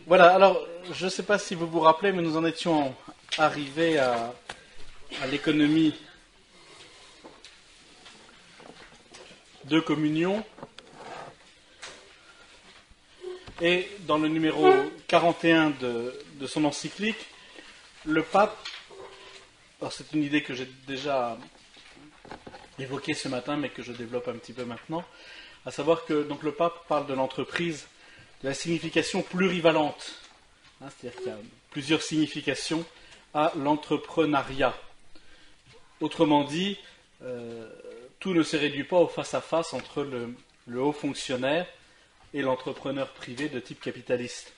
Voilà, alors je ne sais pas si vous vous rappelez, mais nous en étions arrivés à l'économie de communion. Et dans le numéro 41 de son encyclique, le pape, alors c'est une idée que j'ai déjà évoquée ce matin, mais que je développe un petit peu maintenant, à savoir que donc, le pape parle de l'entreprise, de la signification plurivalente, c'est-à-dire qu'il y a plusieurs significations à l'entrepreneuriat. Autrement dit, tout ne se réduit pas au face-à-face entre le haut fonctionnaire et l'entrepreneur privé de type capitaliste.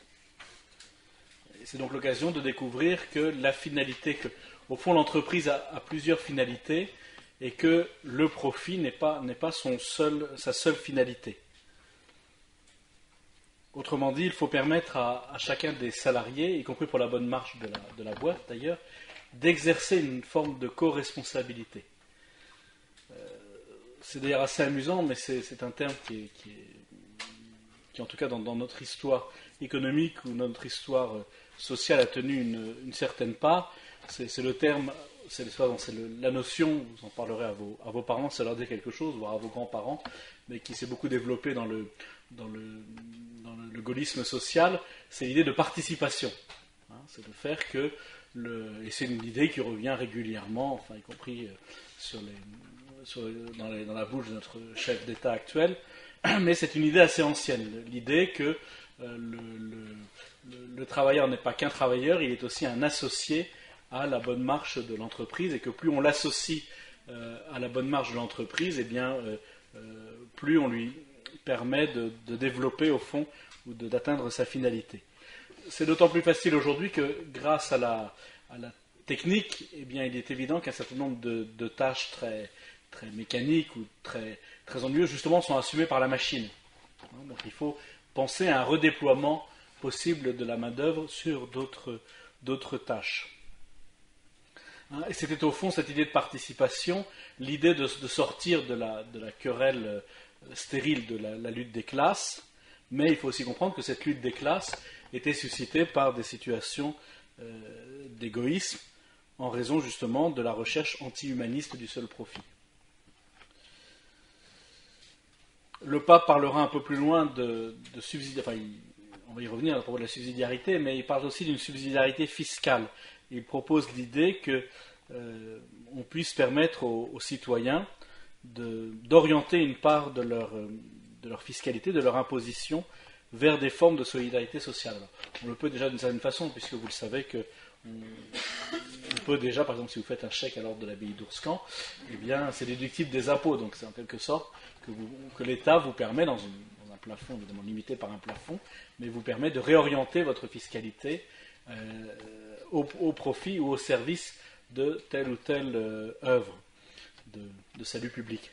Et c'est donc l'occasion de découvrir que la finalité, que au fond l'entreprise a plusieurs finalités et que le profit n'est pas sa seule finalité. Autrement dit, il faut permettre à chacun des salariés, y compris pour la bonne marche de la boîte d'ailleurs, d'exercer une forme de co-responsabilité. C'est d'ailleurs assez amusant, mais c'est un terme qui en tout cas dans notre histoire économique ou notre histoire sociale a tenu une certaine part. C'est le terme, c'est la notion, vous en parlerez à vos parents, ça leur dit quelque chose, voire à vos grands-parents, mais qui s'est beaucoup développé dans le gaullisme social, c'est l'idée de participation. C'est de faire que, et c'est une idée qui revient régulièrement, enfin, y compris dans la bouche de notre chef d'État actuel, mais c'est une idée assez ancienne, l'idée que le travailleur n'est pas qu'un travailleur, il est aussi un associé à la bonne marche de l'entreprise, et que plus on l'associe à la bonne marche de l'entreprise, et bien, plus on lui permet de développer au fond ou d'atteindre sa finalité. C'est d'autant plus facile aujourd'hui que grâce à la technique, eh bien, il est évident qu'un certain nombre de tâches très mécaniques ou très ennuyeuses justement sont assumées par la machine. Donc il faut penser à un redéploiement possible de la main-d'œuvre sur d'autres tâches. Et c'était au fond cette idée de participation, l'idée de sortir de la querelle stérile de la lutte des classes, mais il faut aussi comprendre que cette lutte des classes était suscitée par des situations d'égoïsme en raison justement de la recherche anti-humaniste du seul profit. Le pape parlera un peu plus loin de subsidiarité, enfin on va y revenir à propos de la subsidiarité, mais il parle aussi d'une subsidiarité fiscale. Il propose l'idée que on puisse permettre aux citoyens d'orienter une part de leur fiscalité, de leur imposition, vers des formes de solidarité sociale. Alors, on le peut déjà d'une certaine façon, puisque vous le savez que on peut déjà, par exemple, si vous faites un chèque à l'ordre de l'abbaye d'Ourscan, eh bien, c'est déductible des impôts, donc c'est en quelque sorte que l'État vous permet, dans un plafond évidemment limité par un plafond, mais vous permet de réorienter votre fiscalité au profit ou au service de telle ou telle œuvre de salut public.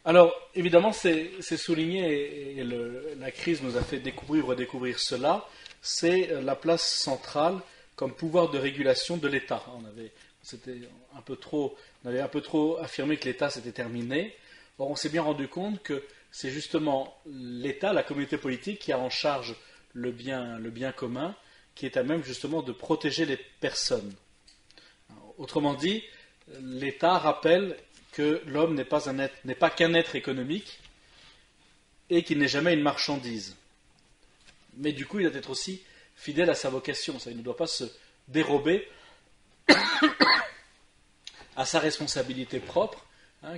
Alors, évidemment, c'est souligné, et la crise nous a fait redécouvrir cela, c'est la place centrale comme pouvoir de régulation de l'État. On avait un peu trop affirmé que l'État s'était terminé. Or, on s'est bien rendu compte que c'est justement l'État, la communauté politique, qui a en charge le bien commun, qui est à même justement de protéger les personnes. Autrement dit, l'État rappelle que l'homme n'est pas qu'un être économique et qu'il n'est jamais une marchandise. Mais du coup, il doit être aussi fidèle à sa vocation. Il ne doit pas se dérober à sa responsabilité propre,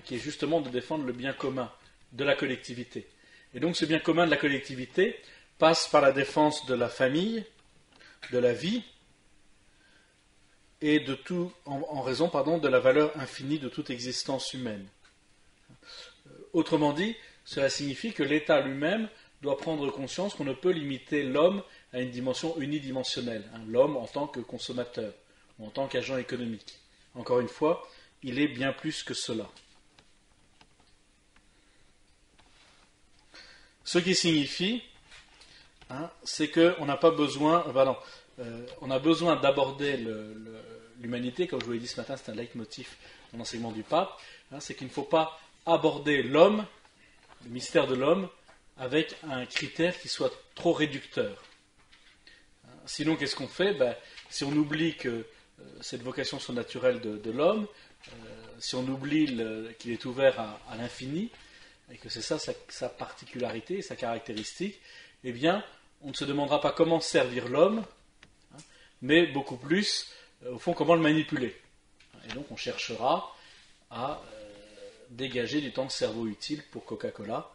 qui est justement de défendre le bien commun de la collectivité. Et donc ce bien commun de la collectivité passe par la défense de la famille, de la vie, et en raison de la valeur infinie de toute existence humaine. Autrement dit, cela signifie que l'État lui-même doit prendre conscience qu'on ne peut limiter l'homme à une dimension unidimensionnelle, l'homme en tant que consommateur, ou en tant qu'agent économique. Encore une fois, il est bien plus que cela. Ce qui signifie, c'est qu'on n'a pas besoin, on a besoin d'aborder l'humanité, comme je vous l'ai dit ce matin, c'est un leitmotiv de l'enseignement du pape, c'est qu'il ne faut pas aborder l'homme le mystère de l'homme avec un critère qui soit trop réducteur. Sinon, qu'est-ce qu'on fait? Si on oublie que cette vocation surnaturelle de l'homme, si on oublie qu'il est ouvert à l'infini, et que c'est ça sa particularité, sa caractéristique, eh bien, on ne se demandera pas comment servir l'homme, mais beaucoup plus, au fond, comment le manipuler. Et donc, on cherchera à dégager du temps de cerveau utile pour Coca-Cola,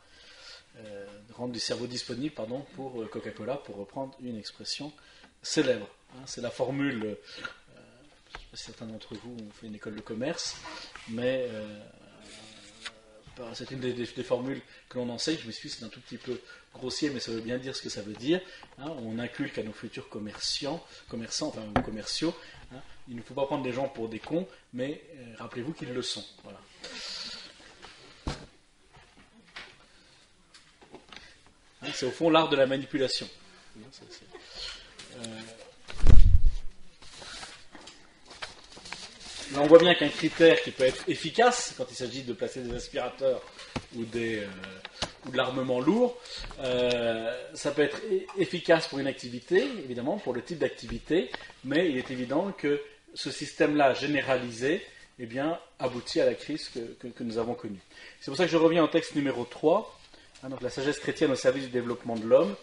rendre du cerveau disponible, pour Coca-Cola, pour reprendre une expression célèbre. C'est la formule, je ne sais pas si certains d'entre vous ont fait une école de commerce, mais c'est une des formules que l'on enseigne. Je m'excuse, c'est un tout petit peu grossier, mais ça veut bien dire ce que ça veut dire. On inculque à nos futurs commerciaux, il ne faut pas prendre les gens pour des cons, mais rappelez-vous qu'ils le sont. Voilà. C'est au fond l'art de la manipulation. Là, on voit bien qu'un critère qui peut être efficace quand il s'agit de placer des aspirateurs ou de l'armement lourd, ça peut être efficace pour une activité, évidemment, pour le type d'activité, mais il est évident que ce système-là généralisé, aboutit à la crise que nous avons connue. C'est pour ça que je reviens au texte numéro 3, donc la sagesse chrétienne au service du développement de l'homme,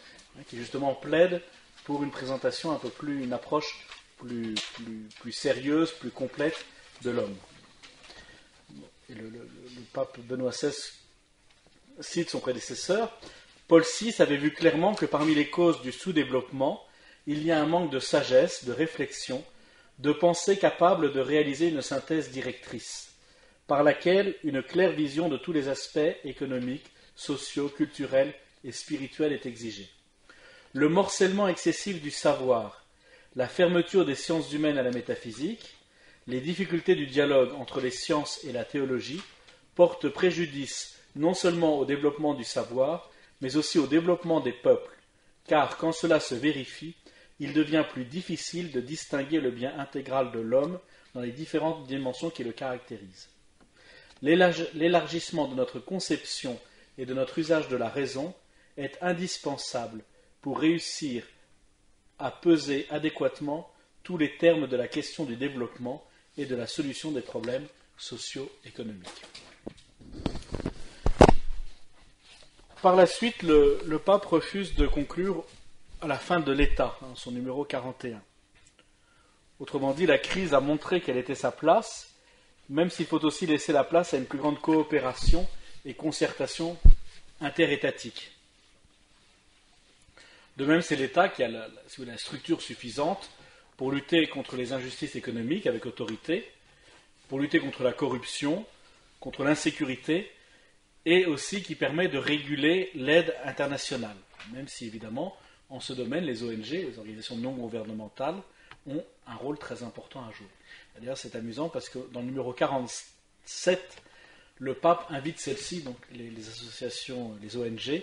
qui justement plaide pour une présentation une approche plus sérieuse, plus complète de l'homme. Et le pape Benoît XVI cite son prédécesseur. Paul VI avait vu clairement que parmi les causes du sous-développement, il y a un manque de sagesse, de réflexion, de pensée capable de réaliser une synthèse directrice, par laquelle une claire vision de tous les aspects économiques, sociaux, culturels et spirituels est exigée. Le morcellement excessif du savoir, la fermeture des sciences humaines à la métaphysique, les difficultés du dialogue entre les sciences et la théologie portent préjudice non seulement au développement du savoir, mais aussi au développement des peuples, car quand cela se vérifie, il devient plus difficile de distinguer le bien intégral de l'homme dans les différentes dimensions qui le caractérisent. L'élargissement de notre conception et de notre usage de la raison est indispensable pour réussir à peser adéquatement tous les termes de la question du développement et de la solution des problèmes socio-économiques. Par la suite, le pape refuse de conclure à la fin de l'État, son numéro 41. Autrement dit, la crise a montré quelle était sa place, même s'il faut aussi laisser la place à une plus grande coopération et concertation interétatique. De même, c'est l'État qui a la structure suffisante pour lutter contre les injustices économiques avec autorité, pour lutter contre la corruption, contre l'insécurité, et aussi qui permet de réguler l'aide internationale. Même si, évidemment, en ce domaine, les ONG, les organisations non gouvernementales, ont un rôle très important à jouer. D'ailleurs, c'est amusant parce que dans le numéro 47, le pape invite celles-ci, donc les associations, les ONG,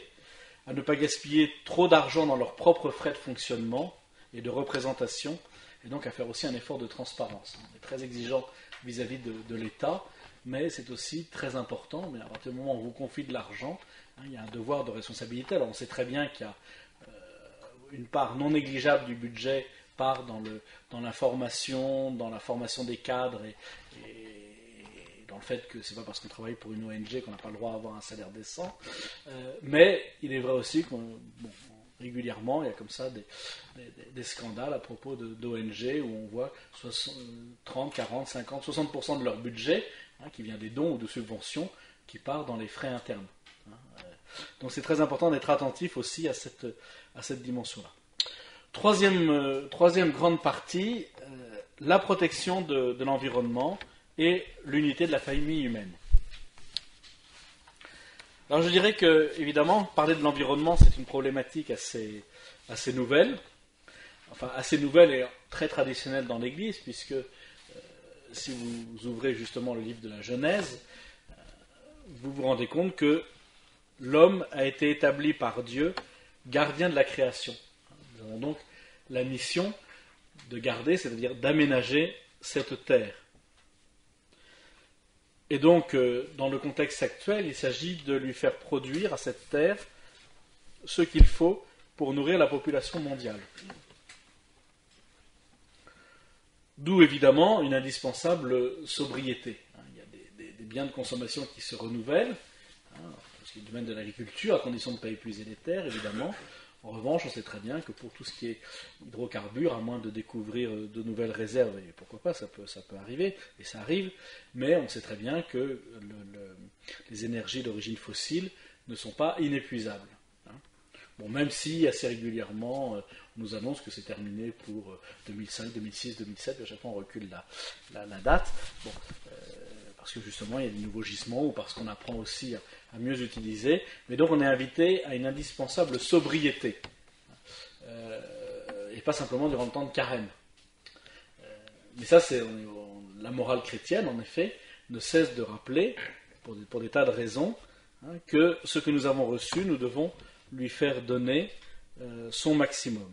à ne pas gaspiller trop d'argent dans leurs propres frais de fonctionnement et de représentation, et donc à faire aussi un effort de transparence. On est très exigeant vis-à-vis de l'État, mais c'est aussi très important, mais à partir du moment où on vous confie de l'argent, il y a un devoir de responsabilité. Alors on sait très bien qu'il y a une part non négligeable du budget part dans l'information, dans la formation des cadres et dans le fait que c'est pas parce qu'on travaille pour une ONG qu'on n'a pas le droit d'avoir un salaire décent. Mais il est vrai aussi que régulièrement, il y a comme ça des scandales à propos d'ONG où on voit 30, 40, 50, 60% de leur budget qui vient des dons ou de subventions qui part dans les frais internes. Donc c'est très important d'être attentif aussi à cette dimension-là. Troisième grande partie, la protection de l'environnement et l'unité de la famille humaine. Alors je dirais que, évidemment, parler de l'environnement, c'est une problématique assez nouvelle, enfin assez nouvelle et très traditionnelle dans l'Église, puisque si vous ouvrez justement le livre de la Genèse, vous vous rendez compte que l'homme a été établi par Dieu gardien de la création. Nous avons donc la mission de garder, c'est-à-dire d'aménager cette terre. Et donc, dans le contexte actuel, il s'agit de lui faire produire à cette terre ce qu'il faut pour nourrir la population mondiale. D'où évidemment une indispensable sobriété. Il y a des biens de consommation qui se renouvellent, parce qu'il y a le domaine de l'agriculture, à condition de ne pas épuiser les terres, évidemment. En revanche, on sait très bien que pour tout ce qui est hydrocarbures, à moins de découvrir de nouvelles réserves, et pourquoi pas, ça peut arriver, et ça arrive, mais on sait très bien que les énergies d'origine fossile ne sont pas inépuisables. Bon, même si assez régulièrement on nous annonce que c'est terminé pour 2005, 2006, 2007, à chaque fois on recule la date, bon, parce que justement il y a des nouveaux gisements ou parce qu'on apprend aussi à mieux utiliser, mais donc on est invité à une indispensable sobriété, et pas simplement durant le temps de carême. Mais ça, c'est la morale chrétienne, en effet, ne cesse de rappeler, pour des tas de raisons, que ce que nous avons reçu, nous devons lui faire donner son maximum.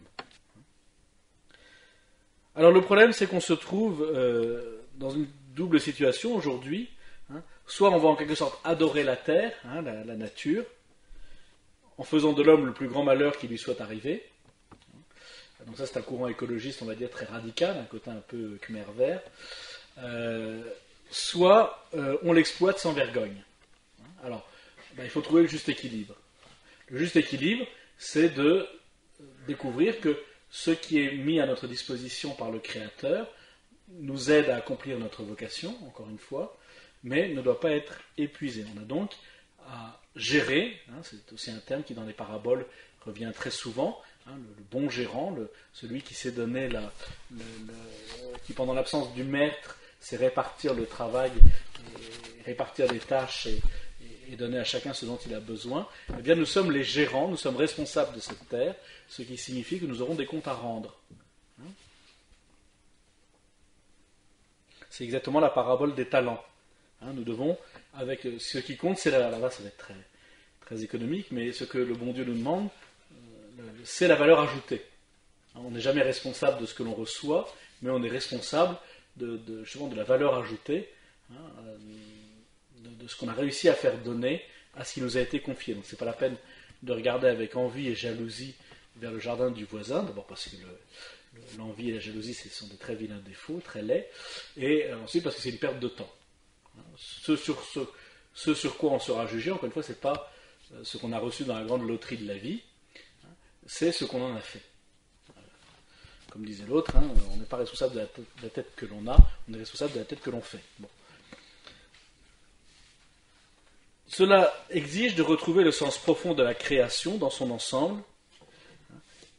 Alors le problème, c'est qu'on se trouve dans une double situation aujourd'hui. Soit on va en quelque sorte adorer la terre, la nature, en faisant de l'homme le plus grand malheur qui lui soit arrivé. Donc ça, c'est un courant écologiste, on va dire, très radical, un côté un peu Khmer vert. Soit on l'exploite sans vergogne. Alors, il faut trouver le juste équilibre. Le juste équilibre, c'est de découvrir que ce qui est mis à notre disposition par le Créateur nous aide à accomplir notre vocation, encore une fois, mais ne doit pas être épuisé. On a donc à gérer, c'est aussi un terme qui dans les paraboles revient très souvent, le bon gérant, celui qui s'est donné qui pendant l'absence du maître sait répartir le travail, et répartir les tâches et donner à chacun ce dont il a besoin. Eh bien, nous sommes les gérants, nous sommes responsables de cette terre, ce qui signifie que nous aurons des comptes à rendre. C'est exactement la parabole des talents. Nous devons, avec ce qui compte, c'est là ça va être très, très économique, mais ce que le bon Dieu nous demande, c'est la valeur ajoutée. On n'est jamais responsable de ce que l'on reçoit, mais on est responsable justement de la valeur ajoutée, de ce qu'on a réussi à faire donner à ce qui nous a été confié. Donc c'est pas la peine de regarder avec envie et jalousie vers le jardin du voisin, d'abord parce que l'envie et la jalousie, ce sont des très vilains défauts, très laids, et ensuite parce que c'est une perte de temps. Ce sur quoi on sera jugé, encore une fois, c'est pas ce qu'on a reçu dans la grande loterie de la vie, c'est ce qu'on en a fait. Comme disait l'autre, on n'est pas responsable de la tête que l'on a, on est responsable de la tête que l'on fait. Bon. Cela exige de retrouver le sens profond de la création dans son ensemble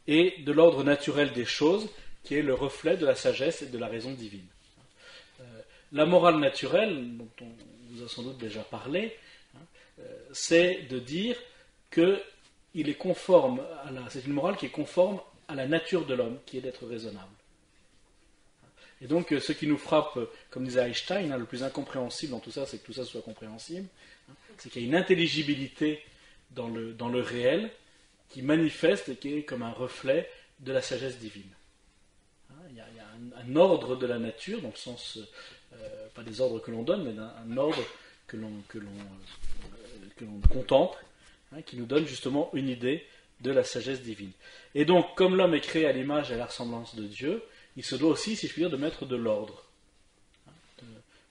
et de l'ordre naturel des choses, qui est le reflet de la sagesse et de la raison divine. La morale naturelle, dont on vous a sans doute déjà parlé, c'est de dire que c'est une morale qui est conforme à la nature de l'homme, qui est d'être raisonnable. Et donc, ce qui nous frappe, comme disait Einstein, le plus incompréhensible dans tout ça, c'est que tout ça soit compréhensible, c'est qu'il y a une intelligibilité dans le réel qui manifeste et qui est comme un reflet de la sagesse divine. Il y a un ordre de la nature, dans le sens, pas des ordres que l'on donne, mais un ordre que l'on contemple, qui nous donne justement une idée de la sagesse divine. Et donc, comme l'homme est créé à l'image et à la ressemblance de Dieu, il se doit aussi, si je puis dire, de mettre de l'ordre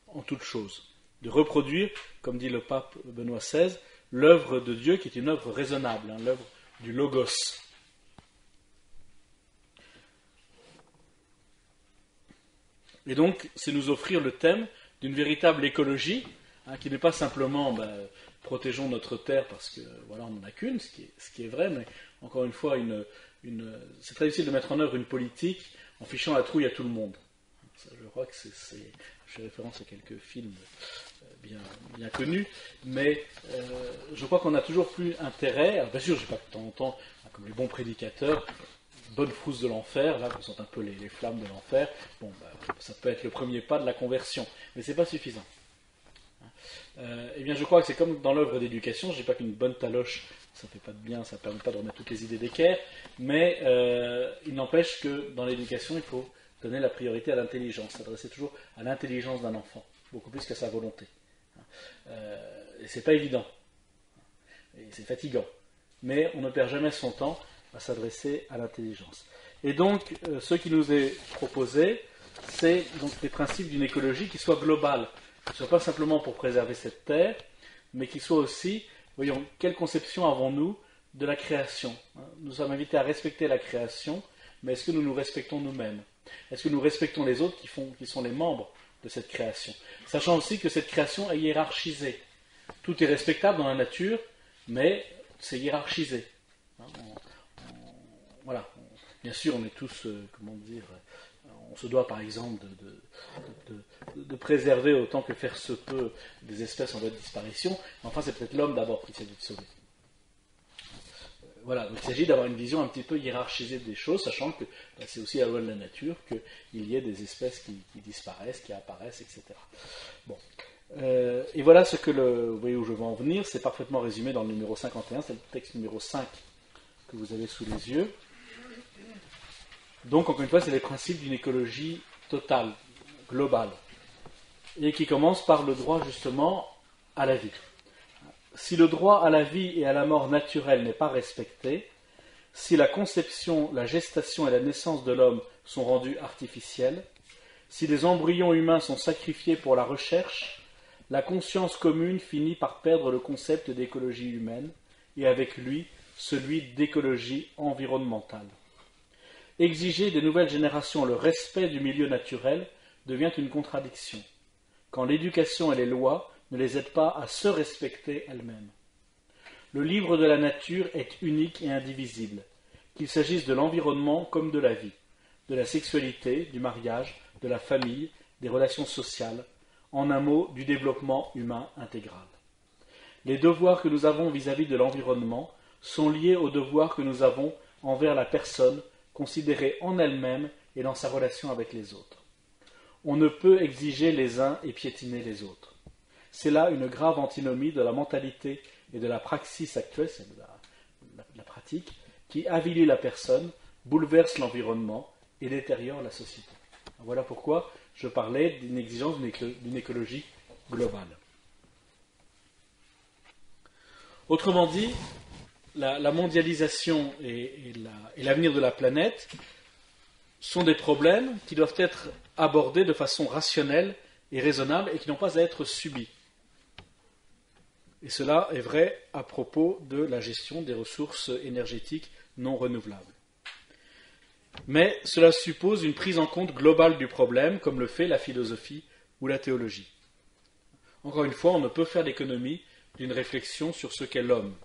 en toute chose, de reproduire, comme dit le pape Benoît XVI, l'œuvre de Dieu qui est une œuvre raisonnable, l'œuvre du logos. Et donc, c'est nous offrir le thème d'une véritable écologie, qui n'est pas simplement protégeons notre terre parce que voilà, on n'en a qu'une, ce qui est vrai, mais encore une fois, c'est très difficile de mettre en œuvre une politique en fichant la trouille à tout le monde. Ça, je crois que je fais référence à quelques films bien connus, mais je crois qu'on a toujours plus intérêt, alors bien sûr, je n'ai pas de temps en temps, comme les bons prédicateurs, bonne frousse de l'enfer, là, on sent un peu les flammes de l'enfer, ça peut être le premier pas de la conversion, mais ce n'est pas suffisant. Eh bien, je crois que c'est comme dans l'œuvre d'éducation, je ne dis pas qu'une bonne taloche, ça ne fait pas de bien, ça ne permet pas de remettre toutes les idées d'équerre, mais il n'empêche que dans l'éducation, il faut donner la priorité à l'intelligence, s'adresser toujours à l'intelligence d'un enfant, beaucoup plus qu'à sa volonté. Et c'est pas évident. Et c'est fatigant. Mais on ne perd jamais son temps à s'adresser à l'intelligence. Et donc, ce qui nous est proposé, c'est donc des principes d'une écologie qui soit globale, qui ne soit pas simplement pour préserver cette terre, mais qui soit aussi, voyons, quelle conception avons-nous de la création? Nous sommes invités à respecter la création, mais est-ce que nous nous respectons nous-mêmes? Est-ce que nous respectons les autres qui sont les membres de cette création? Sachant aussi que cette création est hiérarchisée. Tout est respectable dans la nature, mais c'est hiérarchisé. Voilà. Bien sûr, on est tous, on se doit par exemple de préserver autant que faire se peut des espèces en voie de disparition. Enfin, c'est peut-être l'homme d'abord qu'il s'agit de sauver. Voilà, donc il s'agit d'avoir une vision un petit peu hiérarchisée des choses, sachant que c'est aussi la loi de la nature qu'il y ait des espèces qui disparaissent, qui apparaissent, etc. Bon. Et voilà ce que vous voyez où je veux en venir, c'est parfaitement résumé dans le numéro 51, c'est le texte numéro 5 que vous avez sous les yeux. Donc, encore une fois, c'est les principes d'une écologie totale, globale, et qui commence par le droit justement à la vie. Si le droit à la vie et à la mort naturelle n'est pas respecté, si la conception, la gestation et la naissance de l'homme sont rendues artificielles, si les embryons humains sont sacrifiés pour la recherche, la conscience commune finit par perdre le concept d'écologie humaine et avec lui celui d'écologie environnementale. Exiger des nouvelles générations le respect du milieu naturel devient une contradiction, quand l'éducation et les lois ne les aident pas à se respecter elles-mêmes. Le livre de la nature est unique et indivisible, qu'il s'agisse de l'environnement comme de la vie, de la sexualité, du mariage, de la famille, des relations sociales, en un mot, du développement humain intégral. Les devoirs que nous avons vis-à-vis de l'environnement sont liés aux devoirs que nous avons envers la personne considérée en elle-même et dans sa relation avec les autres. On ne peut exiger les uns et piétiner les autres. C'est là une grave antinomie de la mentalité et de la praxis actuelle, c'est de la pratique, qui avilit la personne, bouleverse l'environnement et détériore la société. Voilà pourquoi je parlais d'une exigence d'une écologie globale. Autrement dit, la mondialisation et l'avenir de la planète sont des problèmes qui doivent être abordés de façon rationnelle et raisonnable et qui n'ont pas à être subis. Et cela est vrai à propos de la gestion des ressources énergétiques non renouvelables. Mais cela suppose une prise en compte globale du problème, comme le fait la philosophie ou la théologie. Encore une fois, on ne peut faire l'économie d'une réflexion sur ce qu'est l'homme.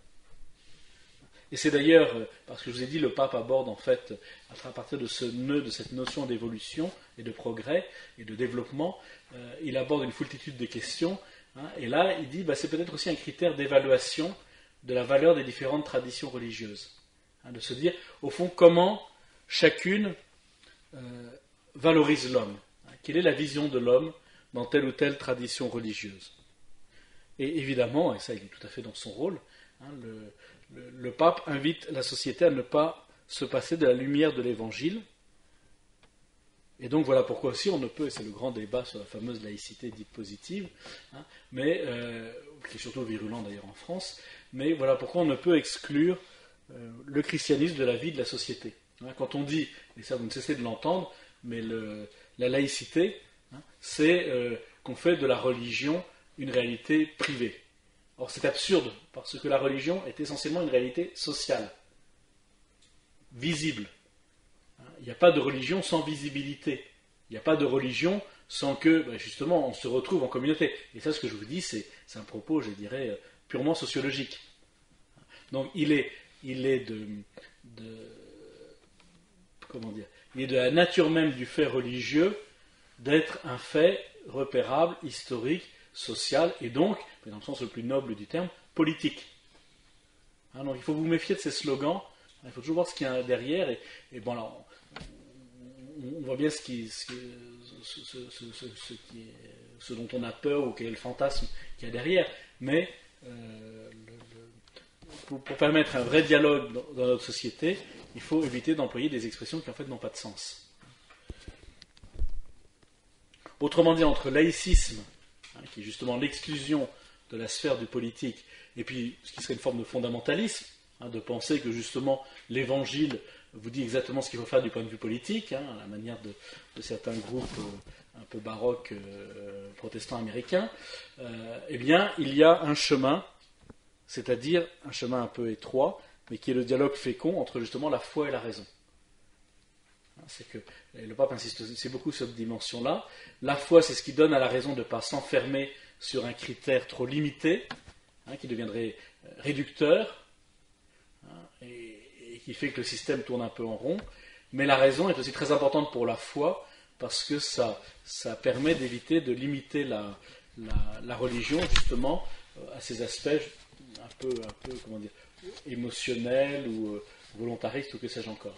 Et c'est d'ailleurs, parce que je vous ai dit, le pape aborde en fait, à partir de ce nœud, de cette notion d'évolution et de progrès et de développement, il aborde une foultitude de questions, et là il dit, c'est peut-être aussi un critère d'évaluation de la valeur des différentes traditions religieuses. De se dire, au fond, comment chacune valorise l'homme. Quelle est la vision de l'homme dans telle ou telle tradition religieuse. Et évidemment, et ça il est tout à fait dans son rôle, le pape invite la société à ne pas se passer de la lumière de l'évangile. Et donc voilà pourquoi aussi on ne peut, et c'est le grand débat sur la fameuse laïcité dite positive, mais qui est surtout virulent d'ailleurs en France, mais voilà pourquoi on ne peut exclure le christianisme de la vie de la société. Quand on dit, et ça vous ne cessez de l'entendre, mais la laïcité, c'est qu'on fait de la religion une réalité privée. Or c'est absurde, parce que la religion est essentiellement une réalité sociale, visible. Il n'y a pas de religion sans visibilité. Il n'y a pas de religion sans que, justement, on se retrouve en communauté. Et ça, ce que je vous dis, c'est un propos, je dirais, purement sociologique. Donc il est de la nature même du fait religieux d'être un fait repérable, historique, social, et donc, mais dans le sens le plus noble du terme, politique. Donc il faut vous méfier de ces slogans, il faut toujours voir ce qu'il y a derrière, et bon, là, on voit bien ce dont on a peur, ou quel est le fantasme qu'il y a derrière, mais pour permettre un vrai dialogue dans notre société, il faut éviter d'employer des expressions qui en fait n'ont pas de sens. Autrement dit, entre laïcisme, qui est justement l'exclusion de la sphère du politique, et puis ce qui serait une forme de fondamentalisme, de penser que justement l'Évangile vous dit exactement ce qu'il faut faire du point de vue politique, à la manière de certains groupes un peu baroques protestants américains, eh bien il y a un chemin, c'est-à-dire un chemin un peu étroit, mais qui est le dialogue fécond entre justement la foi et la raison. C'est que le pape insiste c'est beaucoup sur cette dimension-là. La foi, c'est ce qui donne à la raison de ne pas s'enfermer sur un critère trop limité, qui deviendrait réducteur, et qui fait que le système tourne un peu en rond. Mais la raison est aussi très importante pour la foi, parce que ça permet d'éviter de limiter la religion, justement, à ces aspects un peu comment dire, émotionnels ou volontaristes, ou que sais-je encore.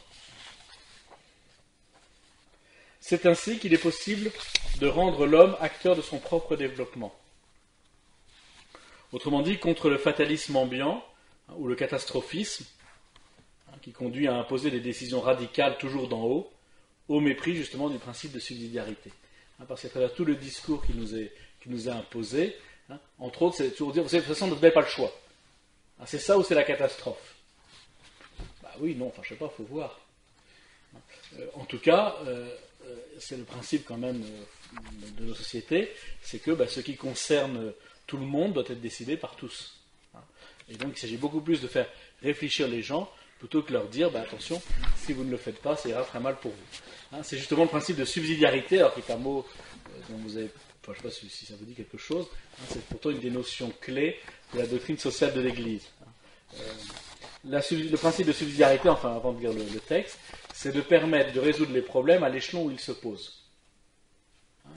C'est ainsi qu'il est possible de rendre l'homme acteur de son propre développement. Autrement dit, contre le fatalisme ambiant, ou le catastrophisme, qui conduit à imposer des décisions radicales toujours d'en haut, au mépris justement du principe de subsidiarité. Parce qu'à travers tout le discours qui nous est imposé, entre autres, c'est toujours dire, de toute façon, vous n'avez pas le choix. C'est ça ou c'est la catastrophe? Oui, non, enfin, je ne sais pas, il faut voir. En tout cas, c'est le principe quand même de nos sociétés, c'est que ce qui concerne tout le monde doit être décidé par tous. Et donc il s'agit beaucoup plus de faire réfléchir les gens plutôt que leur dire attention, si vous ne le faites pas, ça ira très mal pour vous. C'est justement le principe de subsidiarité, alors qui est un mot dont vous avez, je ne sais pas si ça vous dit quelque chose, c'est pourtant une des notions clés de la doctrine sociale de l'Église. Le principe de subsidiarité, enfin avant de lire le texte, c'est de permettre de résoudre les problèmes à l'échelon où ils se posent.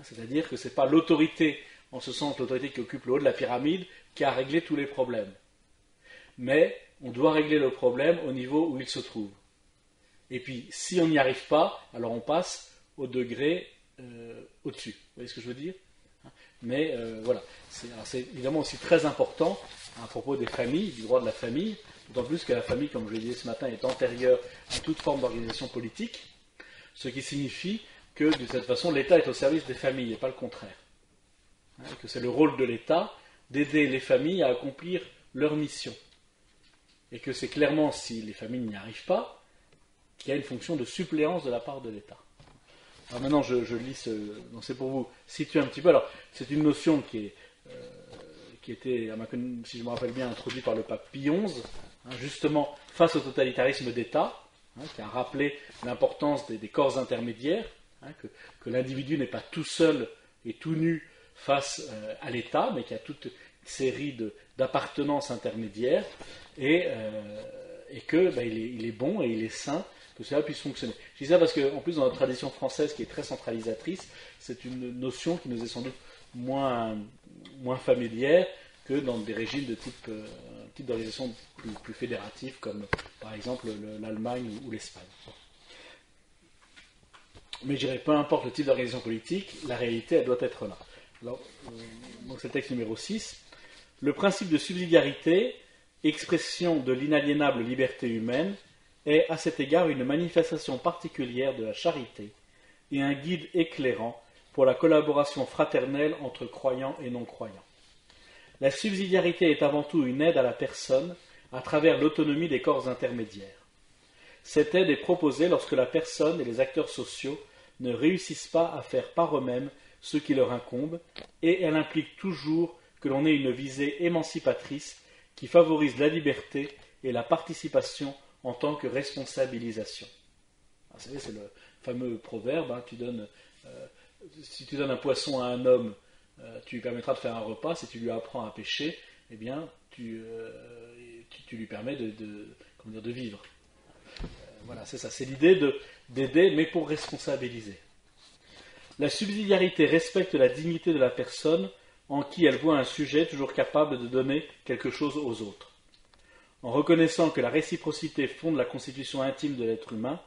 C'est-à-dire que ce n'est pas l'autorité, en ce sens l'autorité qui occupe le haut de la pyramide, qui a réglé tous les problèmes. Mais on doit régler le problème au niveau où il se trouve. Et puis, si on n'y arrive pas, alors on passe au degré au-dessus. Vous voyez ce que je veux dire? Mais voilà, c'est évidemment aussi très important à propos des familles, du droit de la famille, d'autant plus que la famille, comme je l'ai dit ce matin, est antérieure à toute forme d'organisation politique, ce qui signifie que, de cette façon, l'État est au service des familles et pas le contraire. Et que c'est le rôle de l'État d'aider les familles à accomplir leur mission. Et que c'est clairement, si les familles n'y arrivent pas, qu'il y a une fonction de suppléance de la part de l'État. Alors maintenant, je lis donc c'est pour vous situer un petit peu. Alors, c'est une notion qui était, si je me rappelle bien, introduite par le pape Pie XI, justement face au totalitarisme d'État, qui a rappelé l'importance des corps intermédiaires, que l'individu n'est pas tout seul et tout nu face à l'État, mais qu'il y a toute une série d'appartenances intermédiaires, et qu'il est bon et il est sain que cela puisse fonctionner. Je dis ça parce qu'en plus, dans notre tradition française qui est très centralisatrice, c'est une notion qui nous est sans doute moins familière que dans des régimes de type d'organisation plus fédératif, comme par exemple l'Allemagne ou l'Espagne. Mais je dirais, peu importe le type d'organisation politique, la réalité, elle doit être là. Alors, donc c'est le texte numéro 6. Le principe de subsidiarité, expression de l'inaliénable liberté humaine, est à cet égard une manifestation particulière de la charité et un guide éclairant pour la collaboration fraternelle entre croyants et non-croyants. La subsidiarité est avant tout une aide à la personne à travers l'autonomie des corps intermédiaires. Cette aide est proposée lorsque la personne et les acteurs sociaux ne réussissent pas à faire par eux-mêmes ce qui leur incombe, et elle implique toujours que l'on ait une visée émancipatrice qui favorise la liberté et la participation en tant que responsabilisation. Vous savez, c'est le fameux proverbe, si tu donnes un poisson à un homme, tu lui permettras de faire un repas, si tu lui apprends à pêcher, eh bien, tu lui permets de vivre. Voilà, c'est ça, c'est l'idée d'aider, mais pour responsabiliser. La subsidiarité respecte la dignité de la personne en qui elle voit un sujet toujours capable de donner quelque chose aux autres. En reconnaissant que la réciprocité fonde la constitution intime de l'être humain,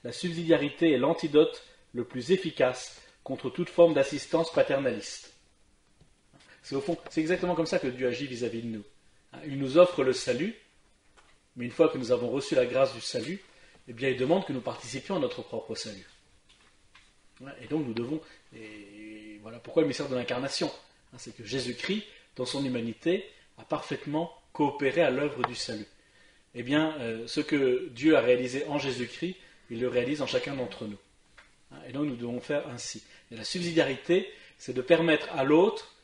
la subsidiarité est l'antidote le plus efficace contre toute forme d'assistance paternaliste. C'est au fond, c'est exactement comme ça que Dieu agit vis-à-vis de nous. Il nous offre le salut, mais une fois que nous avons reçu la grâce du salut, eh bien, il demande que nous participions à notre propre salut. Et donc nous devons, et voilà pourquoi le mystère de l'incarnation. C'est que Jésus-Christ, dans son humanité, a parfaitement coopéré à l'œuvre du salut. Eh bien, ce que Dieu a réalisé en Jésus-Christ, il le réalise en chacun d'entre nous. Et donc, nous devons faire ainsi. Et la subsidiarité, c'est de permettre à l'autre,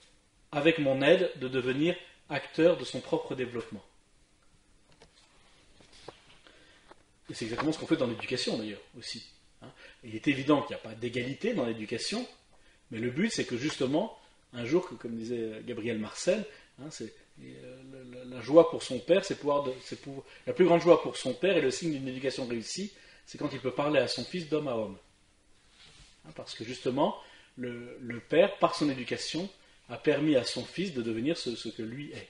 avec mon aide, de devenir acteur de son propre développement. Et c'est exactement ce qu'on fait dans l'éducation, d'ailleurs, aussi. Il est évident qu'il n'y a pas d'égalité dans l'éducation, mais le but, c'est que justement, un jour, comme disait Gabriel Marcel, la joie pour son père, la plus grande joie pour son père est le signe d'une éducation réussie, c'est quand il peut parler à son fils d'homme à homme. Parce que justement, le père, par son éducation, a permis à son fils de devenir ce que lui est.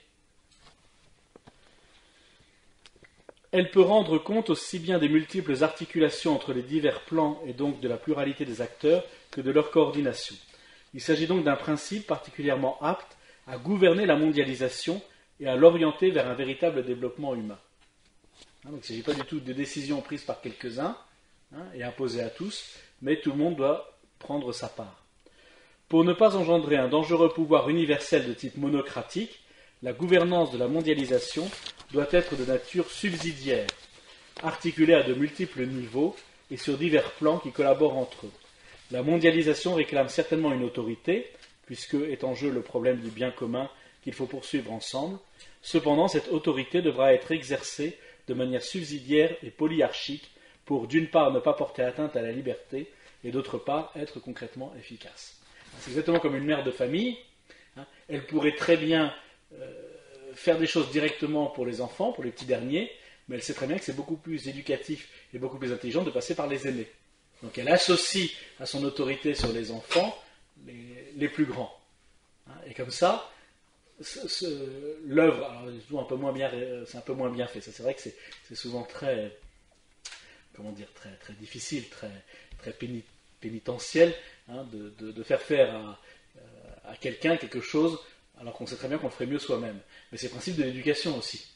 Elle peut rendre compte aussi bien des multiples articulations entre les divers plans et donc de la pluralité des acteurs que de leur coordination. Il s'agit donc d'un principe particulièrement apte à gouverner la mondialisation et à l'orienter vers un véritable développement humain. Donc, il ne s'agit pas du tout de décisions prises par quelques-uns et imposées à tous, mais tout le monde doit prendre sa part. Pour ne pas engendrer un dangereux pouvoir universel de type monocratique, la gouvernance de la mondialisation doit être de nature subsidiaire, articulée à de multiples niveaux et sur divers plans qui collaborent entre eux. La mondialisation réclame certainement une autorité, puisque est en jeu le problème du bien commun qu'il faut poursuivre ensemble. Cependant, cette autorité devra être exercée de manière subsidiaire et polyarchique pour, d'une part, ne pas porter atteinte à la liberté et, d'autre part, être concrètement efficace. C'est exactement comme une mère de famille. Elle pourrait très bien faire des choses directement pour les enfants, pour les petits derniers, mais elle sait très bien que c'est beaucoup plus éducatif et beaucoup plus intelligent de passer par les aînés. Donc elle associe à son autorité sur les enfants les plus grands. Et comme ça, l'œuvre, alors c'est un peu moins bien fait. Ça, c'est vrai que c'est souvent très difficile, très pénitentiel, de faire à quelqu'un quelque chose alors qu'on sait très bien qu'on le ferait mieux soi-même. Mais c'est le principe de l'éducation aussi.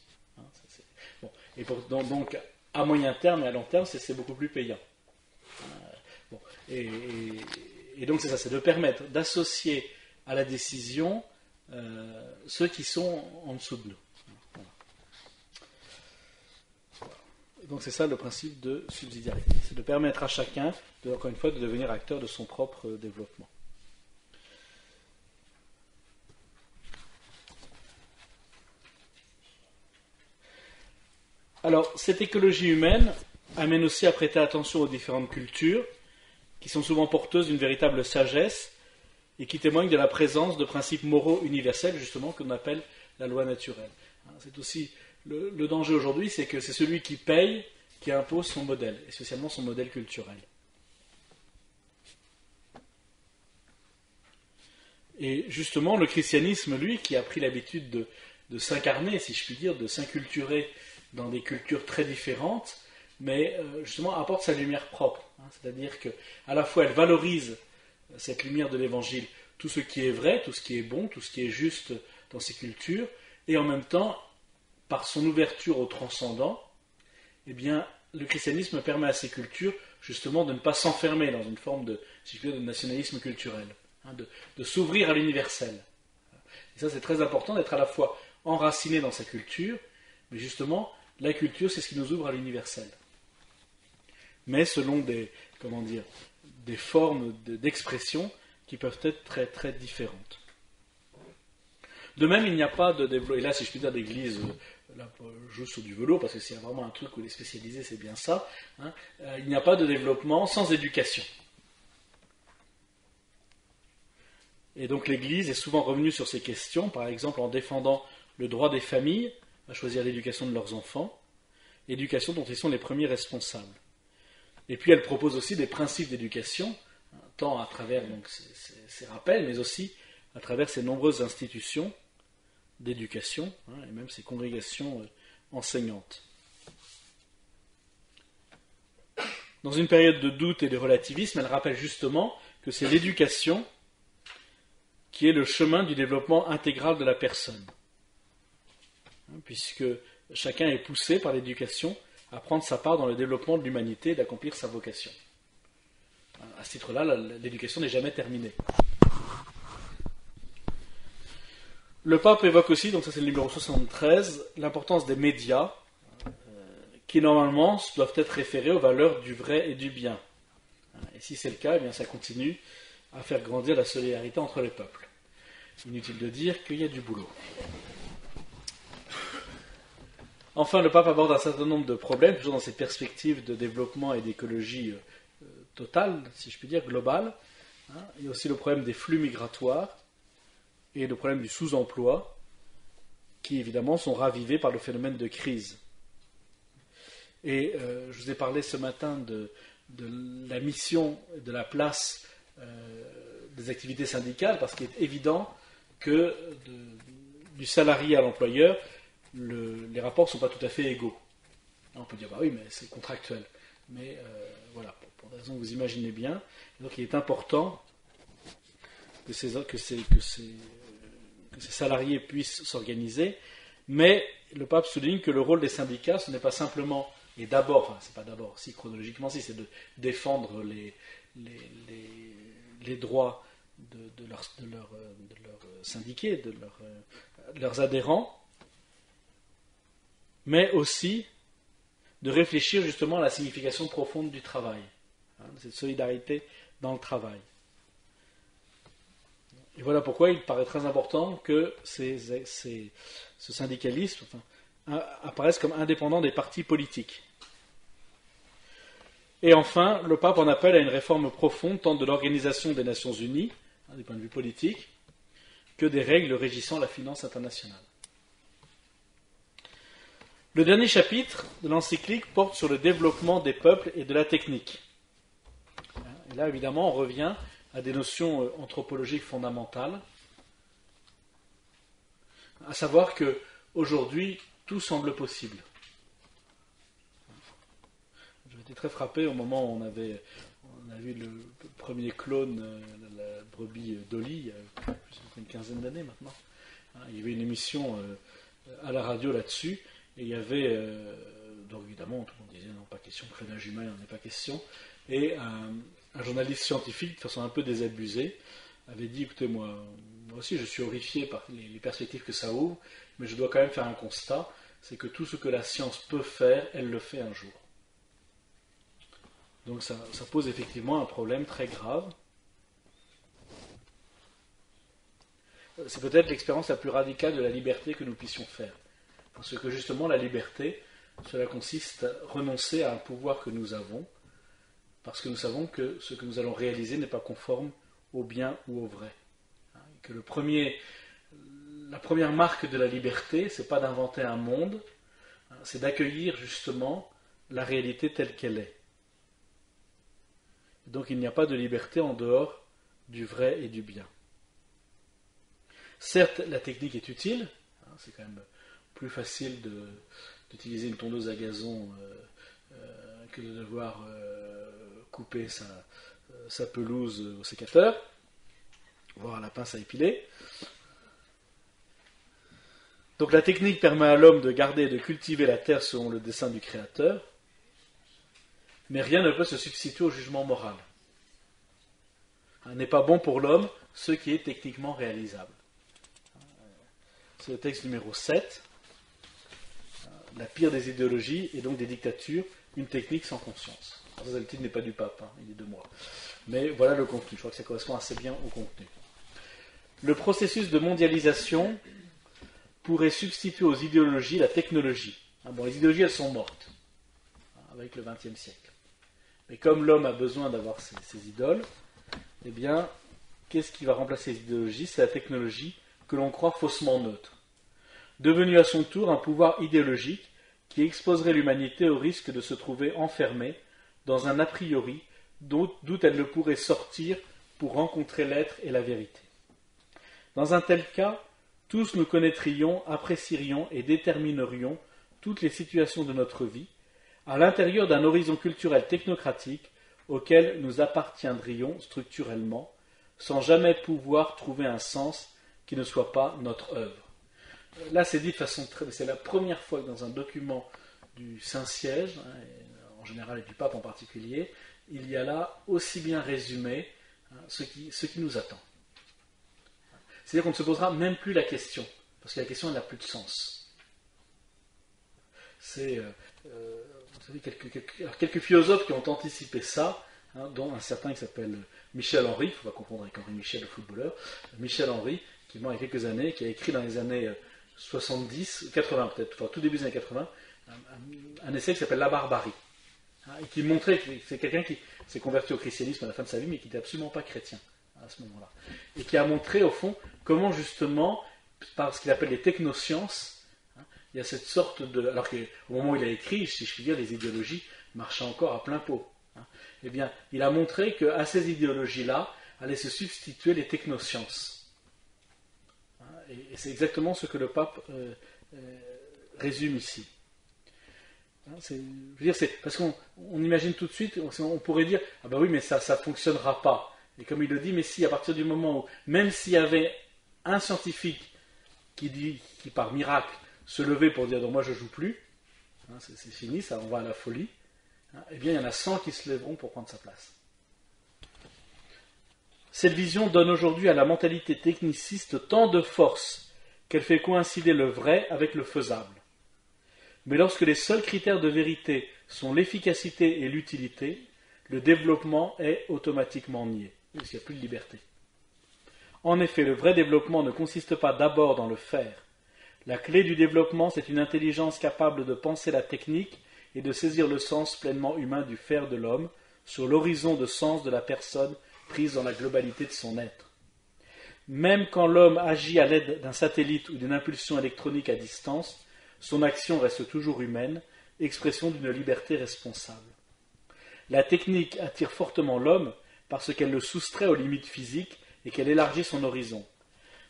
Et donc, à moyen terme et à long terme, c'est beaucoup plus payant. Et donc, c'est ça, c'est de permettre d'associer à la décision ceux qui sont en dessous de nous. Donc, c'est ça le principe de subsidiarité. C'est de permettre à chacun, encore une fois, de devenir acteur de son propre développement. Alors, cette écologie humaine amène aussi à prêter attention aux différentes cultures, qui sont souvent porteuses d'une véritable sagesse et qui témoignent de la présence de principes moraux universels, justement, qu'on appelle la loi naturelle. C'est aussi le danger aujourd'hui, c'est que c'est celui qui paye qui impose son modèle, et spécialement son modèle culturel. Et justement, le christianisme, lui, qui a pris l'habitude de s'incarner, si je puis dire, de s'inculturer dans des cultures très différentes, mais justement apporte sa lumière propre. C'est-à-dire qu'à la fois elle valorise cette lumière de l'Évangile, tout ce qui est vrai, tout ce qui est bon, tout ce qui est juste dans ces cultures, et en même temps, par son ouverture au transcendant, eh bien, le christianisme permet à ces cultures justement de ne pas s'enfermer dans une forme de, si je puis dire, de nationalisme culturel, de s'ouvrir à l'universel. Et ça, c'est très important d'être à la fois enraciné dans sa culture, mais justement, la culture, c'est ce qui nous ouvre à l'universel. Mais selon des formes d'expression qui peuvent être très, très différentes. De même, il n'y a pas de développement, et là, si je puis dire, d'église, là, je joue sur du velours, parce que s'il y a vraiment un truc où les spécialisés, c'est bien ça, il n'y a pas de développement sans éducation. Et donc l'Église est souvent revenue sur ces questions, par exemple en défendant le droit des familles à choisir l'éducation de leurs enfants, éducation dont ils sont les premiers responsables. Et puis elle propose aussi des principes d'éducation, tant à travers donc, ces rappels, mais aussi à travers ces nombreuses institutions d'éducation, et même ces congrégations enseignantes. Dans une période de doute et de relativisme, elle rappelle justement que c'est l'éducation qui est le chemin du développement intégral de la personne. Puisque chacun est poussé par l'éducation à prendre sa part dans le développement de l'humanité et d'accomplir sa vocation. À ce titre-là, l'éducation n'est jamais terminée. Le pape évoque aussi, donc ça c'est le numéro 73, l'importance des médias, qui normalement doivent être référés aux valeurs du vrai et du bien. Et si c'est le cas, eh bien ça continue à faire grandir la solidarité entre les peuples. Inutile de dire qu'il y a du boulot. Enfin, le pape aborde un certain nombre de problèmes, toujours dans cette perspective de développement et d'écologie totale, si je puis dire, globale. Il y a aussi le problème des flux migratoires et le problème du sous-emploi, qui évidemment sont ravivés par le phénomène de crise. Et je vous ai parlé ce matin de la mission, de la place des activités syndicales, parce qu'il est évident que du salarié à l'employeur, les rapports ne sont pas tout à fait égaux. On peut dire, bah oui, mais c'est contractuel. Mais voilà, pour des raisons que vous imaginez bien. Donc il est important que ces salariés puissent s'organiser, mais le pape souligne que le rôle des syndicats, ce n'est pas simplement, et d'abord, enfin c'est pas d'abord, si chronologiquement si, c'est de défendre les droits de leurs syndiqués, de leurs adhérents, mais aussi de réfléchir justement à la signification profonde du travail, de cette solidarité dans le travail. Et voilà pourquoi il paraît très important que ce syndicalisme apparaisse comme indépendant des partis politiques. Et enfin, le pape en appelle à une réforme profonde tant de l'Organisation des Nations Unies, du point de vue politique, que des règles régissant la finance internationale. Le dernier chapitre de l'encyclique porte sur le développement des peuples et de la technique. Et là, évidemment, on revient à des notions anthropologiques fondamentales, à savoir qu'aujourd'hui, tout semble possible. J'ai été très frappé au moment où on a vu le premier clone, la brebis Dolly, il y a une quinzaine d'années maintenant. Il y avait une émission à la radio là-dessus, et il y avait, donc évidemment, tout le monde disait non, pas question, clonage humain, il n'en est pas question, et un journaliste scientifique, de façon un peu désabusée, avait dit, écoutez, moi aussi je suis horrifié par les perspectives que ça ouvre, mais je dois quand même faire un constat, c'est que tout ce que la science peut faire, elle le fait un jour. Donc ça pose effectivement un problème très grave. C'est peut-être l'expérience la plus radicale de la liberté que nous puissions faire. Parce que justement, la liberté, cela consiste à renoncer à un pouvoir que nous avons, parce que nous savons que ce que nous allons réaliser n'est pas conforme au bien ou au vrai. Que la première marque de la liberté, ce n'est pas d'inventer un monde, c'est d'accueillir justement la réalité telle qu'elle est. Donc il n'y a pas de liberté en dehors du vrai et du bien. Certes, la technique est utile, c'est quand même plus facile d'utiliser une tondeuse à gazon que de devoir couper sa pelouse au sécateur, voire à la pince à épiler. Donc la technique permet à l'homme de garder et de cultiver la terre selon le dessein du Créateur, mais rien ne peut se substituer au jugement moral. N'est pas bon pour l'homme ce qui est techniquement réalisable. C'est le texte numéro 7. La pire des idéologies et donc des dictatures, une technique sans conscience. Alors, le titre n'est pas du pape, il est de moi. Mais voilà le contenu, je crois que ça correspond assez bien au contenu. Le processus de mondialisation pourrait substituer aux idéologies la technologie. Les idéologies, elles sont mortes avec le XXe siècle. Mais comme l'homme a besoin d'avoir ses idoles, eh bien, qu'est-ce qui va remplacer les idéologies ? C'est la technologie que l'on croit faussement neutre. Devenu à son tour un pouvoir idéologique qui exposerait l'humanité au risque de se trouver enfermée dans un a priori d'où elle ne pourrait sortir pour rencontrer l'être et la vérité. Dans un tel cas, tous nous connaîtrions, apprécierions et déterminerions toutes les situations de notre vie à l'intérieur d'un horizon culturel technocratique auquel nous appartiendrions structurellement, sans jamais pouvoir trouver un sens qui ne soit pas notre œuvre. Là, c'est dit de façon c'est la première fois que dans un document du Saint-Siège, en général et du pape en particulier, il y a là aussi bien résumé ce qui nous attend. C'est-à-dire qu'on ne se posera même plus la question, parce que la question elle n'a plus de sens. Vous savez, quelques philosophes qui ont anticipé ça, hein, dont un certain qui s'appelle Michel Henry, il ne faut pas confondre avec Henri Michel, le footballeur, Michel Henry, qui est mort il y a quelques années, qui a écrit dans les années 70, 80 peut-être, enfin tout début des années 80, un essai qui s'appelle La barbarie, hein, et qui montrait que c'est quelqu'un qui s'est converti au christianisme à la fin de sa vie, mais qui n'était absolument pas chrétien à ce moment-là, et qui a montré au fond comment justement, par ce qu'il appelle les technosciences, hein, il y a cette sorte de... Alors qu'au moment où il a écrit, si je puis dire, les idéologies marchaient encore à plein pot. Hein, eh bien, il a montré qu'à ces idéologies-là allaient se substituer les technosciences. Hein, et c'est exactement ce que le pape résume ici. Hein, je veux dire, c'est parce qu'on imagine tout de suite, on pourrait dire, ah ben oui, mais ça ne fonctionnera pas. Et comme il le dit, mais si à partir du moment où, même s'il y avait un scientifique qui par miracle se levait pour dire donc moi je joue plus, hein, c'est fini, ça on va à la folie, hein, eh bien il y en a 100 qui se lèveront pour prendre sa place. Cette vision donne aujourd'hui à la mentalité techniciste tant de force qu'elle fait coïncider le vrai avec le faisable. Mais lorsque les seuls critères de vérité sont l'efficacité et l'utilité, le développement est automatiquement nié, parce qu'il n'y a plus de liberté. En effet, le vrai développement ne consiste pas d'abord dans le faire. La clé du développement, c'est une intelligence capable de penser la technique et de saisir le sens pleinement humain du faire de l'homme sur l'horizon de sens de la personne prise dans la globalité de son être. Même quand l'homme agit à l'aide d'un satellite ou d'une impulsion électronique à distance, son action reste toujours humaine, expression d'une liberté responsable. La technique attire fortement l'homme parce qu'elle le soustrait aux limites physiques et qu'elle élargit son horizon.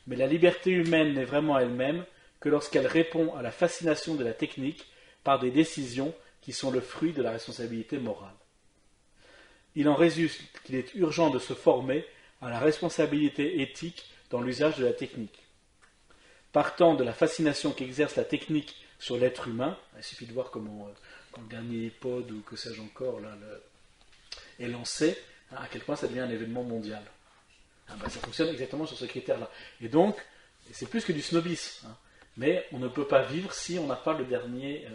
Mais la liberté humaine n'est vraiment elle-même que lorsqu'elle répond à la fascination de la technique par des décisions qui sont le fruit de la responsabilité morale. Il en résulte qu'il est urgent de se former à la responsabilité éthique dans l'usage de la technique. Partant de la fascination qu'exerce la technique sur l'être humain, il suffit de voir comment, quand le dernier pod ou que sais-je encore là, est lancé, hein, à quel point ça devient un événement mondial. Ah ben, ça fonctionne exactement sur ce critère-là. Et donc, c'est plus que du snobisme, hein, mais on ne peut pas vivre si on n'a pas le dernier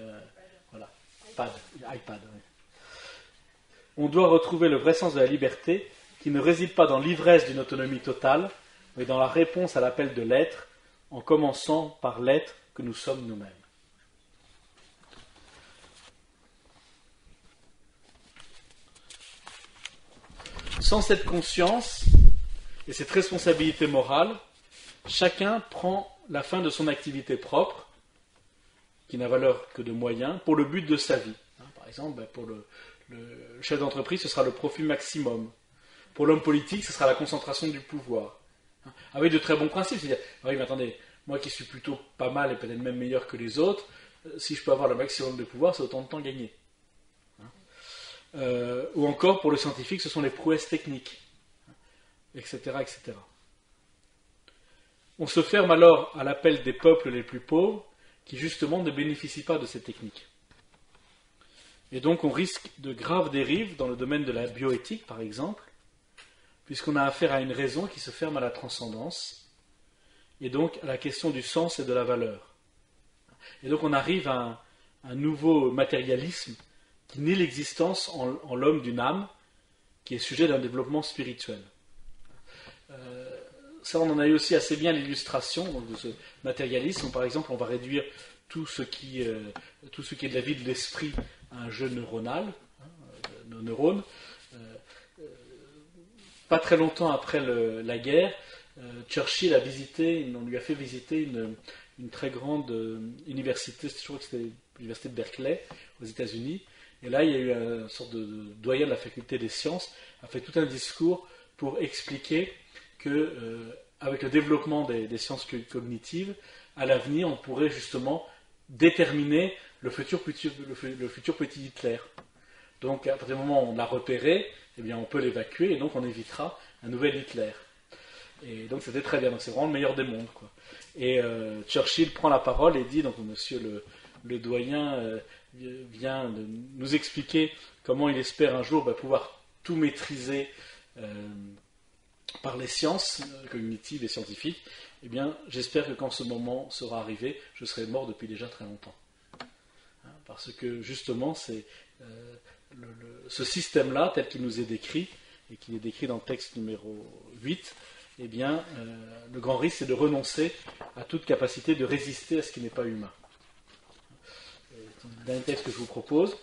iPad. Oui. On doit retrouver le vrai sens de la liberté qui ne réside pas dans l'ivresse d'une autonomie totale, mais dans la réponse à l'appel de l'être, en commençant par l'être que nous sommes nous-mêmes. Sans cette conscience et cette responsabilité morale, chacun prend la fin de son activité propre, qui n'a valeur que de moyens, pour le but de sa vie. Par exemple, pour le chef d'entreprise, ce sera le profit maximum. Pour l'homme politique, ce sera la concentration du pouvoir. Avec de très bons principes, c'est-à-dire, oui, mais attendez, moi qui suis plutôt pas mal et peut-être même meilleur que les autres, si je peux avoir le maximum de pouvoir, c'est autant de temps gagné. Ou encore, pour le scientifique, ce sont les prouesses techniques, etc., etc. On se ferme alors à l'appel des peuples les plus pauvres, qui justement ne bénéficient pas de ces techniques. Et donc on risque de graves dérives dans le domaine de la bioéthique, par exemple, puisqu'on a affaire à une raison qui se ferme à la transcendance, et donc à la question du sens et de la valeur. Et donc on arrive à un nouveau matérialisme qui nie l'existence en l'homme d'une âme qui est sujet d'un développement spirituel. Ça, on en a eu aussi assez bien l'illustration donc, de ce matérialisme. Par exemple, on va réduire tout ce qui est de la vie de l'esprit à un jeu neuronal, nos neurones. Pas très longtemps après la guerre, Churchill on lui a fait visiter une très grande université, je crois que c'était l'université de Berkeley, aux États-Unis. Et là, il y a eu une sorte de doyen de la faculté des sciences, a fait tout un discours pour expliquer que, avec le développement des sciences cognitives, à l'avenir, on pourrait justement déterminer le futur petit Hitler. Donc, à partir du moment où on l'a repéré, eh bien, on peut l'évacuer et donc on évitera un nouvel Hitler. Et donc, c'était très bien. Donc, c'est vraiment le meilleur des mondes, quoi. Et Churchill prend la parole et dit, donc, monsieur le doyen vient de nous expliquer comment il espère un jour pouvoir tout maîtriser par les sciences cognitives et scientifiques. eh bien, j'espère que quand ce moment sera arrivé, je serai mort depuis déjà très longtemps. Parce que justement, c'est ce système-là, tel qu'il nous est décrit, et qu'il est décrit dans le texte numéro 8, eh bien, le grand risque, c'est de renoncer à toute capacité de résister à ce qui n'est pas humain. Le dernier texte que je vous propose.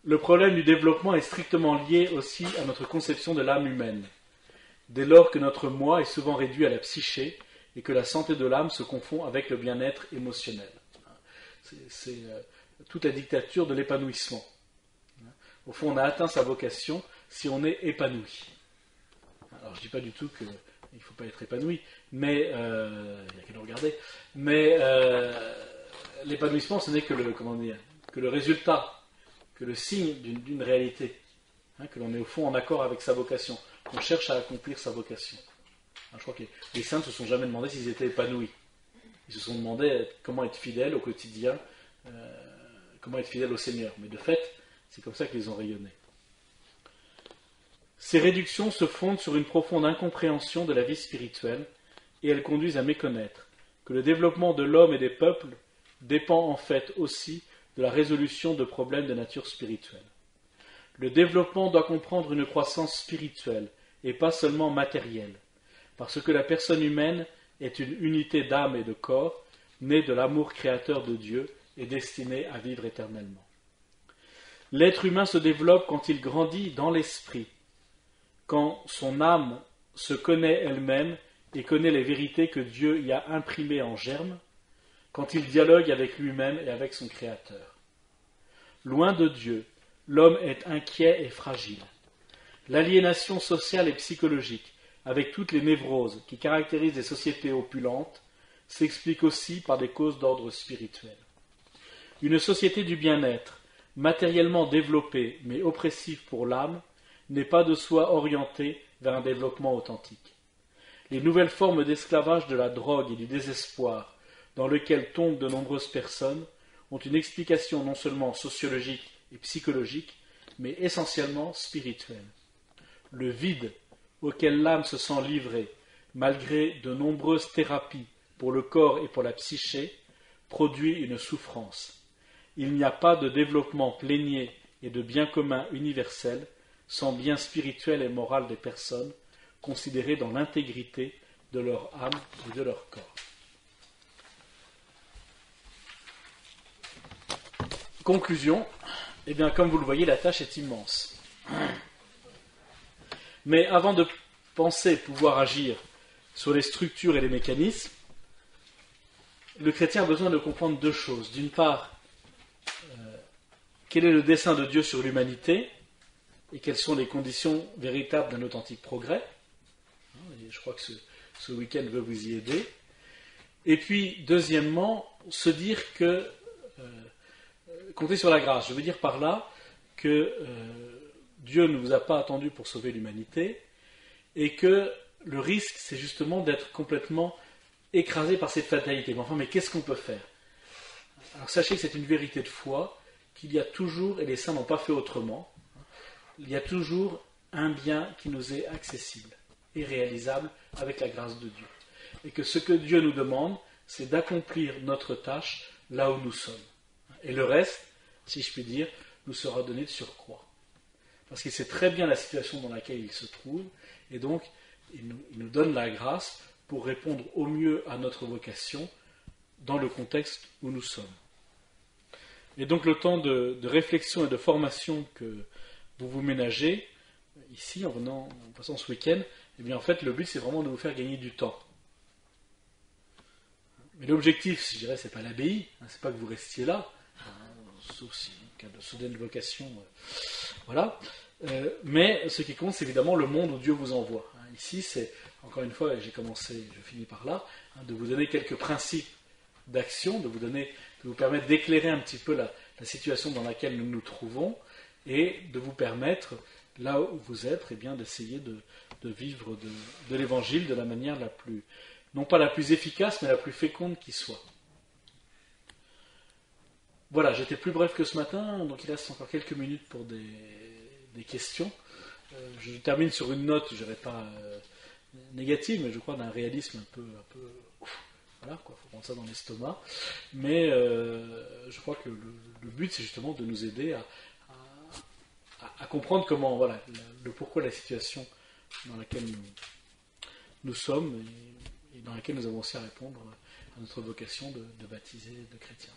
Le problème du développement est strictement lié aussi à notre conception de l'âme humaine, dès lors que notre moi est souvent réduit à la psyché et que la santé de l'âme se confond avec le bien-être émotionnel. C'est toute la dictature de l'épanouissement. Au fond, on a atteint sa vocation si on est épanoui. Alors, je ne dis pas du tout qu'il ne faut pas être épanoui, mais il y a qu'à le regarder. Mais l'épanouissement, ce n'est que le résultat, que le signe d'une réalité, que l'on est au fond en accord avec sa vocation, qu'on cherche à accomplir sa vocation. Je crois que les saints ne se sont jamais demandé s'ils étaient épanouis. Ils se sont demandé comment être fidèles au quotidien, comment être fidèles au Seigneur. Mais de fait, c'est comme ça qu'ils ont rayonné. Ces réductions se fondent sur une profonde incompréhension de la vie spirituelle et elles conduisent à méconnaître que le développement de l'homme et des peuples dépend en fait aussi de la résolution de problèmes de nature spirituelle. Le développement doit comprendre une croissance spirituelle et pas seulement matérielle, parce que la personne humaine est une unité d'âme et de corps, née de l'amour créateur de Dieu et destinée à vivre éternellement. L'être humain se développe quand il grandit dans l'esprit, quand son âme se connaît elle-même et connaît les vérités que Dieu y a imprimées en germe, quand il dialogue avec lui-même et avec son Créateur. Loin de Dieu, l'homme est inquiet et fragile. L'aliénation sociale et psychologique, avec toutes les névroses qui caractérisent les sociétés opulentes, s'explique aussi par des causes d'ordre spirituel. Une société du bien-être, matériellement développée mais oppressive pour l'âme, n'est pas de soi orientée vers un développement authentique. Les nouvelles formes d'esclavage de la drogue et du désespoir, dans lequel tombent de nombreuses personnes, ont une explication non seulement sociologique et psychologique, mais essentiellement spirituelle. Le vide auquel l'âme se sent livrée, malgré de nombreuses thérapies pour le corps et pour la psyché, produit une souffrance. Il n'y a pas de développement plénier et de bien commun universel sans bien spirituel et moral des personnes, considérées dans l'intégrité de leur âme et de leur corps. Conclusion, eh bien, comme vous le voyez, la tâche est immense. Mais avant de penser pouvoir agir sur les structures et les mécanismes, le chrétien a besoin de comprendre deux choses. D'une part, quel est le dessein de Dieu sur l'humanité et quelles sont les conditions véritables d'un authentique progrès. Et je crois que ce week-end veut vous y aider. Et puis, deuxièmement, se dire que compter sur la grâce. Je veux dire par là que Dieu ne vous a pas attendu pour sauver l'humanité et que le risque, c'est justement d'être complètement écrasé par cette fatalité. Mais qu'est-ce qu'on peut faire? Alors sachez que c'est une vérité de foi, qu'il y a toujours, et les saints n'ont pas fait autrement, il y a toujours un bien qui nous est accessible et réalisable avec la grâce de Dieu. Et que ce que Dieu nous demande, c'est d'accomplir notre tâche là où nous sommes. Et le reste, si je puis dire, nous sera donné de surcroît. Parce qu'il sait très bien la situation dans laquelle il se trouve, et donc il nous donne la grâce pour répondre au mieux à notre vocation dans le contexte où nous sommes. Et donc le temps de réflexion et de formation que vous vous ménagez, ici, en passant ce week-end, eh bien en fait le but c'est vraiment de vous faire gagner du temps. Mais l'objectif, je dirais, c'est pas l'abbaye, c'est pas que vous restiez là, sauf si en cas de soudaine vocation, voilà. Mais ce qui compte, c'est évidemment le monde où Dieu vous envoie. Ici, c'est, encore une fois, et j'ai commencé, je finis par là, de vous donner quelques principes d'action, de vous permettre d'éclairer un petit peu la situation dans laquelle nous nous trouvons, et de vous permettre, là où vous êtes, eh bien, d'essayer de vivre de l'Évangile de la manière la plus, non pas la plus efficace, mais la plus féconde qui soit. Voilà, j'étais plus bref que ce matin, donc il reste encore quelques minutes pour des questions. Je termine sur une note, je n'irai pas négative, mais je crois d'un réalisme voilà, quoi, faut prendre ça dans l'estomac. Mais je crois que le but, c'est justement de nous aider à comprendre comment, voilà, le pourquoi la situation dans laquelle nous sommes et dans laquelle nous avons aussi à répondre à notre vocation de baptiser de chrétiens.